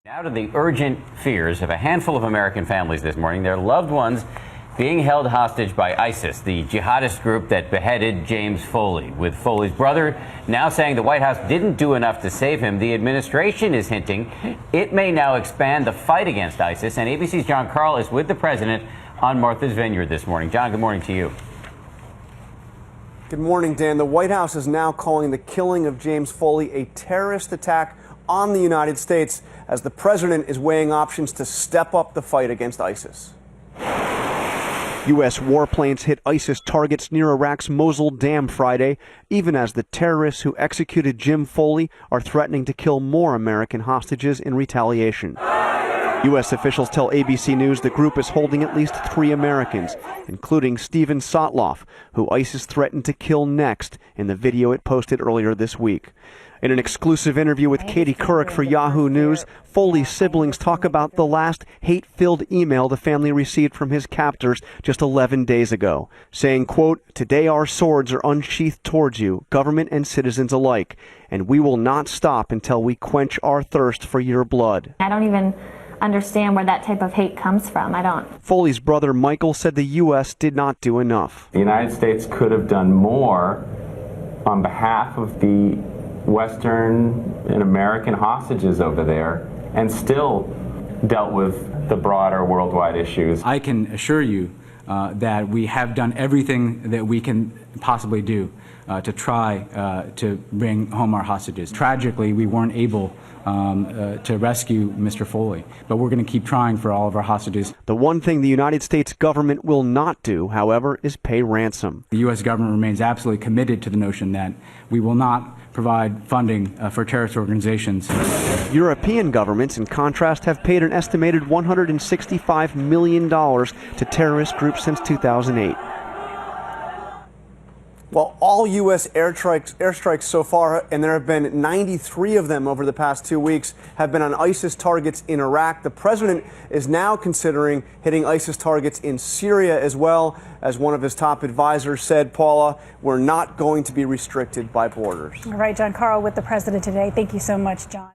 Now to the urgent fears of a handful of American families this morning, their loved ones being held hostage by ISIS, the jihadist group that beheaded James Foley. With Foley's brother now saying the White House didn't do enough to save him, the administration is hinting it may now expand the fight against ISIS. And ABC's John Carl is with the president on Martha's Vineyard this morning. John, good morning to you. Good morning, Dan. The White House is now calling the killing of James Foley a terrorist attack on the United States as the president is weighing options to step up the fight against ISIS. U.S. warplanes hit ISIS targets near Iraq's Mosul Dam Friday, even as the terrorists who executed Jim Foley are threatening to kill more American hostages in retaliation. U.S. officials tell ABC News the group is holding at least 3 Americans, including Steven Sotloff, who ISIS threatened to kill next in the video it posted earlier this week. In an exclusive interview with Katie Couric for Yahoo News, Foley's siblings talk about the last hate-filled email the family received from his captors just 11 days ago, saying, quote, "Today our swords are unsheathed towards you, government and citizens alike, and we will not stop until we quench our thirst for your blood." I don't even understand where that type of hate comes from. I don't. Foley's brother Michael said the U.S. did not do enough. The United States could have done more on behalf of the Western and American hostages over there and still dealt with the broader worldwide issues. I can assure you that we have done everything that we can possibly do to try to bring home our hostages. Tragically, we weren't able to rescue Mr. Foley, but we're going to keep trying for all of our hostages. The one thing the United States government will not do, however, is pay ransom. The U.S. government remains absolutely committed to the notion that we will not provide funding for terrorist organizations. European governments, in contrast, have paid an estimated $165 million to terrorist groups since 2008. Well, all U.S. airstrikes so far, and there have been 93 of them over the past 2 weeks, have been on ISIS targets in Iraq. The president is now considering hitting ISIS targets in Syria as well. As one of his top advisors said, Paula, we're not going to be restricted by borders. All right, John Carl with the president today. Thank you so much, John.